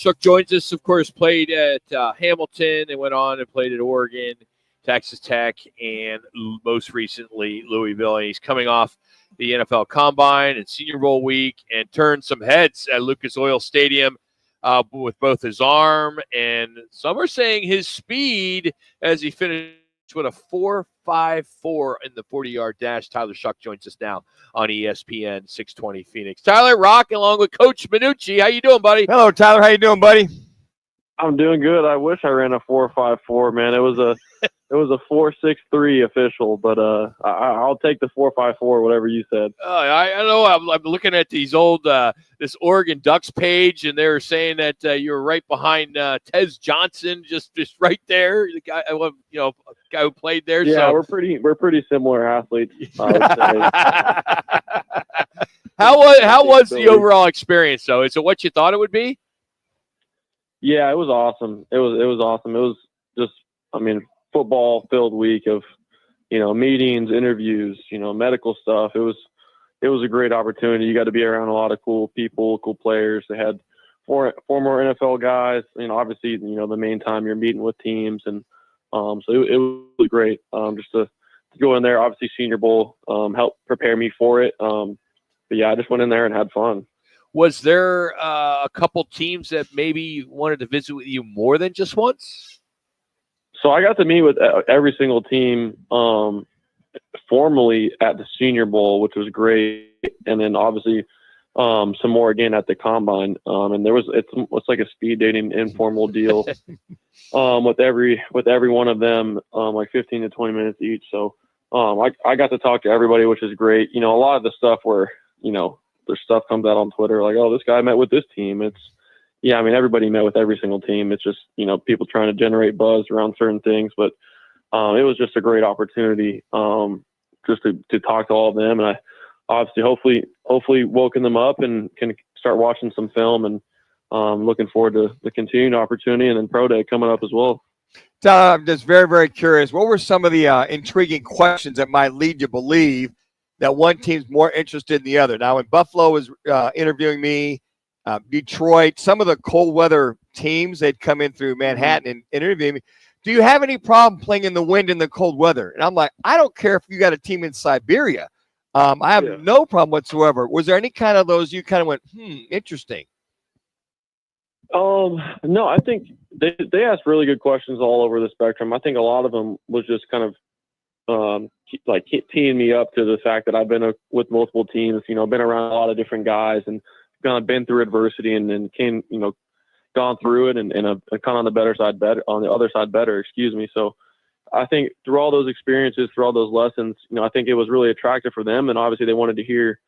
Shough joins us, of course, played at Hamilton and went on and played at Oregon, Texas Tech, and most recently Louisville. And he's coming off the NFL Combine and Senior Bowl week and turned some heads at Lucas Oil Stadium with both his arm and some are saying his speed as he finished with a 4.54 in the 40-yard dash. Tyler Shough joins us now on ESPN 620 Phoenix. Tyler, Rock, along with Coach Minucci. How you doing, buddy? Hello, Tyler. How you doing, buddy? I'm doing good. I wish I ran a 4.54, man. It was a 4.63 official, but I'll take the 4.54, whatever you said. I know. I'm looking at these old this Oregon Ducks page, and they're saying that you were right behind Tez Johnson, just right there. The guy, guy who played there. Yeah, so. we're pretty similar athletes. I would say. How was the overall experience, though? Is it what you thought it would be? Yeah, it was awesome. It was awesome. It was just, football-filled week of, meetings, interviews, medical stuff. It was a great opportunity. You got to be around a lot of cool people, cool players. They had four more NFL guys. Obviously, the main time you're meeting with teams, and so it was great. Just to go in there. Obviously, Senior Bowl helped prepare me for it. But yeah, I just went in there and had fun. Was there a couple teams that maybe wanted to visit with you more than just once? So I got to meet with every single team formally at the Senior Bowl, which was great, and then obviously some more again at the Combine. And it's like a speed dating informal deal with every one of them, like 15 to 20 minutes each. So I got to talk to everybody, which is great. A lot of the stuff where their stuff comes out on Twitter, like, oh, this guy met with this team. Everybody met with every single team. It's just, people trying to generate buzz around certain things. But it was just a great opportunity just to talk to all of them. And I obviously, hopefully woken them up and can start watching some film, and looking forward to the continued opportunity and then Pro Day coming up as well. Tyler, I'm just very, very curious. What were some of the intriguing questions that might lead you to believe that one team's more interested than the other? Now, when Buffalo was interviewing me, Detroit, some of the cold weather teams, they'd come in through Manhattan and interview me. Do you have any problem playing in the wind and the cold weather? And I'm like, I don't care if you got a team in Siberia. I have no problem whatsoever. Was there any kind of those you kind of went, interesting? No, I think they asked really good questions all over the spectrum. I think a lot of them was just kind of teeing me up to the fact that I've been with multiple teams, been around a lot of different guys and kind of been through adversity and came, gone through it and kind of on the other side better, excuse me. So I think through all those experiences, through all those lessons, I think it was really attractive for them. And obviously they wanted to hear,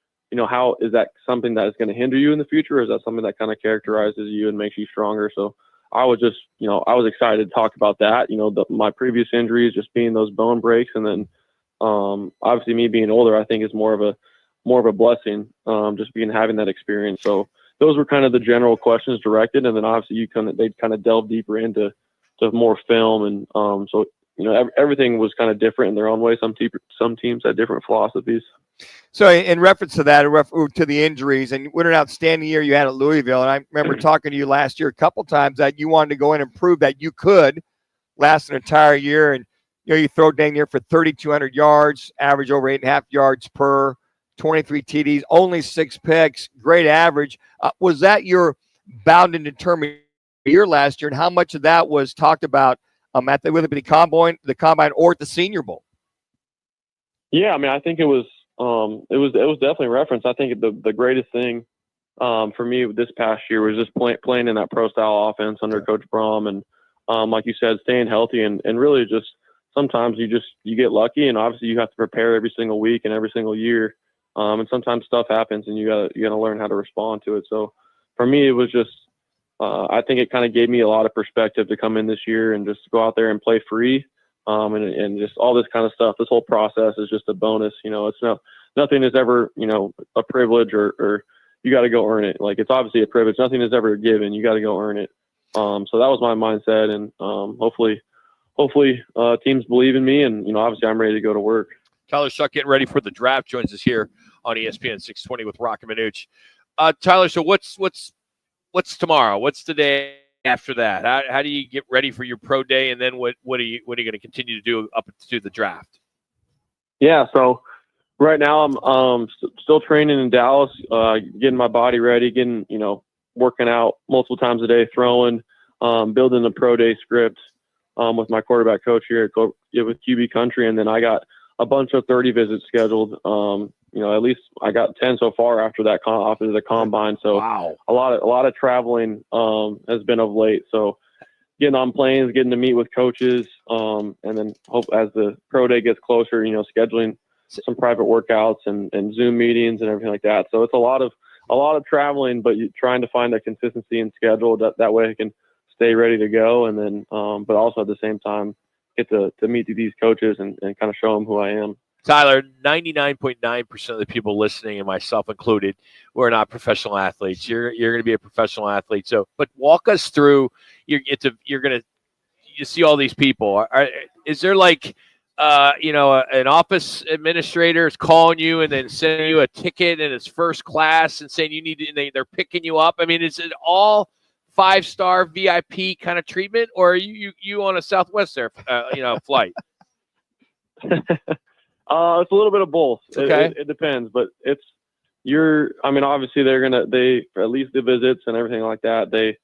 how is that something that is going to hinder you in the future? Or is that something that kind of characterizes you and makes you stronger? So I was just, I was excited to talk about that, my previous injuries, just being those bone breaks. And then obviously me being older, I think is more of a blessing, just having that experience. So those were kind of the general questions directed. And then obviously they'd kind of delve deeper into more film. And so, everything was kind of different in their own way. Some teams had different philosophies. So in reference to that, to the injuries, and what an outstanding year you had at Louisville. And I remember talking to you last year a couple times that you wanted to go in and prove that you could last an entire year. And, you throw dang near for 3,200 yards, average over 8.5 yards per, 23 TDs, only 6 picks, great average. Was that your bound and determined year last year? And how much of that was talked about at whether it be the combine or at the Senior Bowl? Yeah, I think it was definitely referenced. I think the greatest thing for me this past year was just playing in that pro style offense under Coach Brom, and like you said, staying healthy and really just sometimes you get lucky, and obviously you have to prepare every single week and every single year. And sometimes stuff happens and you gotta learn how to respond to it. So for me, it was just, I think it kind of gave me a lot of perspective to come in this year and just go out there and play free. And just all this kind of stuff, this whole process is just a bonus. It's nothing is ever, a privilege or you got to go earn it. Like, it's obviously a privilege. Nothing is ever given. You got to go earn it. So that was my mindset. And, hopefully teams believe in me, and, obviously I'm ready to go to work. Tyler Shough getting ready for the draft joins us here on ESPN 620 with Rock and Minucci. Tyler, so what's what's tomorrow? What's the day after that? How do you get ready for your pro day, and then what are you going to continue to do up to the draft? Yeah, so right now I'm still training in Dallas, getting my body ready, getting working out multiple times a day, throwing, building the pro day script with my quarterback coach here with QB Country, and then I got a bunch of 30 visits scheduled. At least I got 10 so far after the combine. So wow. a lot of traveling has been of late. So getting on planes, getting to meet with coaches, and then hope as the pro day gets closer, scheduling some private workouts and Zoom meetings and everything like that. So it's a lot of traveling, but trying to find a consistency in schedule that way I can stay ready to go. And then, but also at the same time, get to meet these coaches and kind of show them who I am. Tyler, 99.9% of the people listening, and myself included, we're not professional athletes. You're going to be a professional athlete. So, but walk us through. You see all these people. Is there like, an office administrator is calling you and then sending you a ticket and it's first class and saying you need to, and they're picking you up? I mean, is it all 5-star VIP kind of treatment, or are you on a Southwest flight? It's a little bit of both. Okay. It depends, but obviously they at least the visits and everything like that, they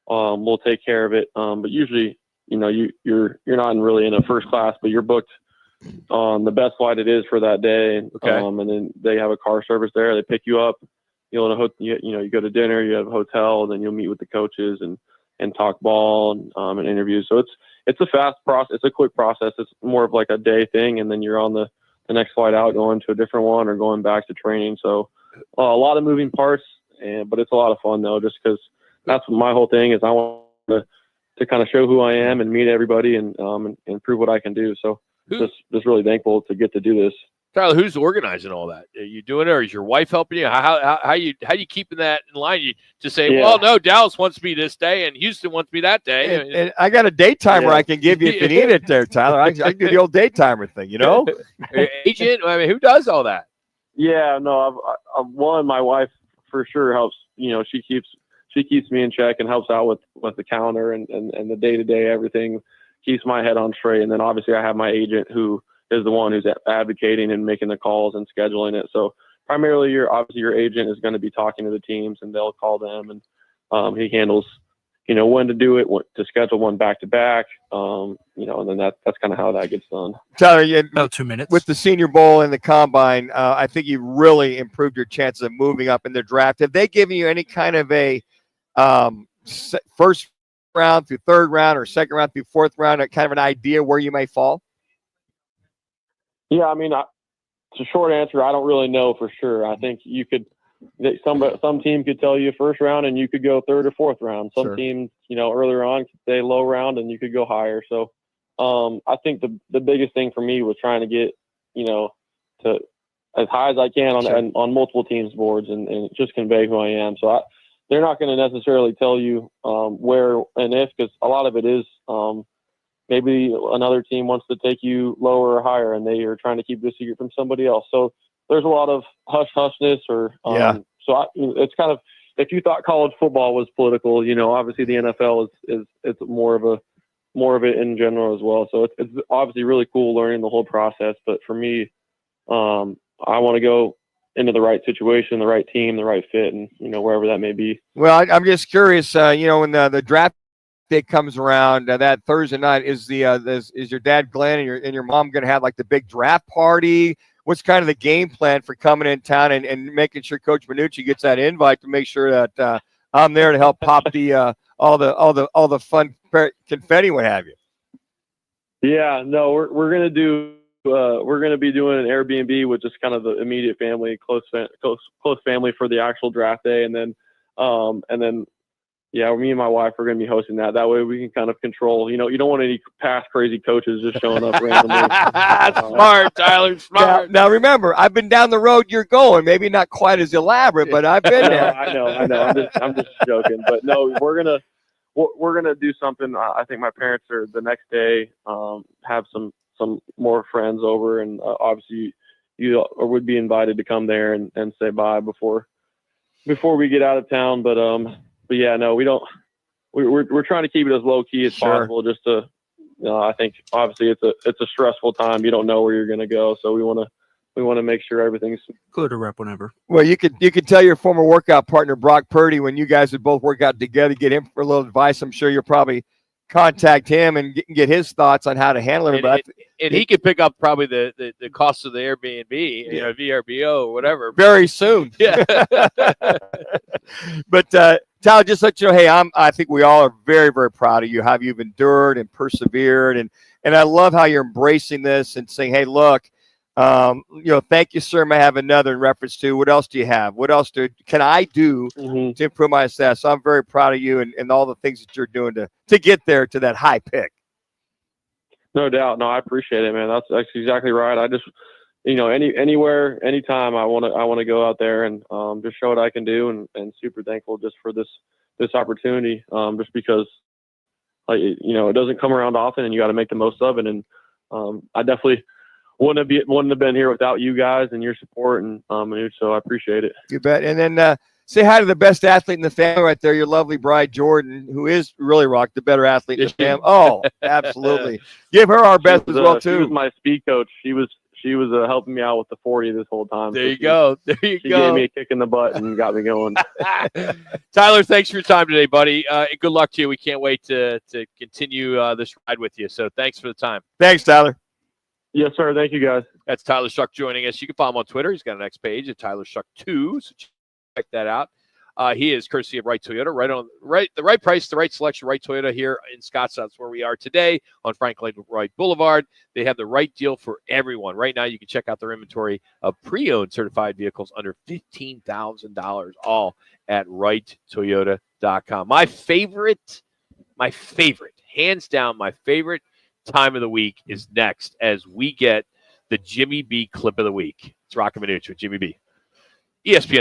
will take care of it. But usually, you're not really in a first class, but you're booked on the best flight it is for that day. Okay. And then they have a car service there. They pick you up. You go to dinner. You have a hotel. Then you'll meet with the coaches and talk ball and interviews. So it's a fast process. It's a quick process. It's more of like a day thing, and then you're on the next flight out, going to a different one or going back to training. So a lot of moving parts, but it's a lot of fun though, just because that's what my whole thing is. I want to kind of show who I am and meet everybody and prove what I can do. So just really thankful to get to do this. Tyler, who's organizing all that? Are you doing it, or is your wife helping you? How you keeping that in line? You just say, well, no, Dallas wants me this day and Houston wants me that day. And I got a day timer I can give you if you need it there, Tyler. I can do the old day timer thing, Agent, who does all that? Yeah, no, I've my wife for sure helps. She keeps me in check and helps out with the calendar and the day-to-day everything, keeps my head on straight. And then obviously I have my agent who is the one who's advocating and making the calls and scheduling it. So primarily your agent is going to be talking to the teams and they'll call them, and he handles, when to do it, to schedule one back to back, and then that's kind of how that gets done. Tyler, about 2 minutes with the Senior Bowl and the Combine, I think you really improved your chances of moving up in the draft. Have they given you any kind of a first round through third round or second round through fourth round, kind of an idea where you may fall? Yeah, it's a short answer. I don't really know for sure. I think you could. Some team could tell you first round, and you could go third or fourth round. Some teams, earlier on could say low round, and you could go higher. So, I think the biggest thing for me was trying to get, to as high as I can on multiple teams' boards, and just convey who I am. So they're not going to necessarily tell you where and if, because a lot of it is. Maybe another team wants to take you lower or higher, and they are trying to keep the secret from somebody else. So there's a lot of hush-hushness, or So it's kind of, if you thought college football was political, obviously the NFL is it's more of it in general as well. So it's obviously really cool learning the whole process. But for me, I want to go into the right situation, the right team, the right fit, and wherever that may be. Well, I'm just curious. When the draft day comes around that Thursday night, is your dad Glenn and your mom going to have like the big draft party? What's kind of the game plan for coming in town and making sure Coach Minucci gets that invite to make sure that I'm there to help pop the all the fun confetti, what have you? Yeah, no, we're gonna do. We're going to be doing an Airbnb with just kind of the immediate family, close family for the actual draft day, and then me and my wife are going to be hosting that. That way we can kind of control. You don't want any past crazy coaches just showing up randomly. Smart, Tyler. Smart. Now remember, I've been down the road you're going. Maybe not quite as elaborate, but I've been there. I know. I'm just joking, but no, we're gonna do something. I think my parents are the next day. Have some more friends over, and obviously you would be invited to come there and say bye before we get out of town. But yeah, no, we don't. We're trying to keep it as low key as Sure. possible. Just to, I think obviously it's a stressful time. You don't know where you're going to go, so we want to make sure everything's Good to rep whenever. Well, you could tell your former workout partner Brock Purdy when you guys would both work out together, get him for a little advice. I'm sure you'll probably contact him and get his thoughts on how to handle it. And he could pick up probably the cost of the Airbnb, VRBO or whatever. Very soon. Yeah. But Tyler, just let you know, hey, I think we all are very, very proud of you, how you've endured and persevered, and I love how you're embracing this and saying, hey, look, thank you, sir. May I have another in reference to what else do you have? What else can I do to improve my staff? So I'm very proud of you and all the things that you're doing to get there to that high pick. No doubt. No, I appreciate it, man. That's exactly right. I just, anywhere, anytime I want to go out there and just show what I can do, and super thankful just for this opportunity. Just because, it doesn't come around often, and you got to make the most of it. And I definitely wouldn't have been here without you guys and your support, and so I appreciate it. You bet. And then say hi to the best athlete in the family right there, your lovely bride Jordan, who is really the better athlete in the family. Oh, absolutely. Give her our best as well too. She was my speed coach. She was helping me out with the 40 this whole time. There you go. She gave me a kick in the butt and got me going. Tyler, thanks for your time today, buddy. Good luck to you. We can't wait to continue this ride with you. So thanks for the time. Thanks, Tyler. Yes, sir. Thank you, guys. That's Tyler Shough joining us. You can follow him on Twitter. He's got an X page at Tyler Shough2. So check that out. He is courtesy of Wright Toyota. The right price, the right selection, Wright Toyota here in Scottsdale. That's where we are today on Franklin Wright Boulevard. They have the right deal for everyone. Right now, you can check out their inventory of pre-owned certified vehicles under $15,000, all at WrightToyota.com. My favorite, hands down, my favorite time of the week is next as we get the Jimmy B clip of the week. It's Rock and Minutia with Jimmy B. ESPN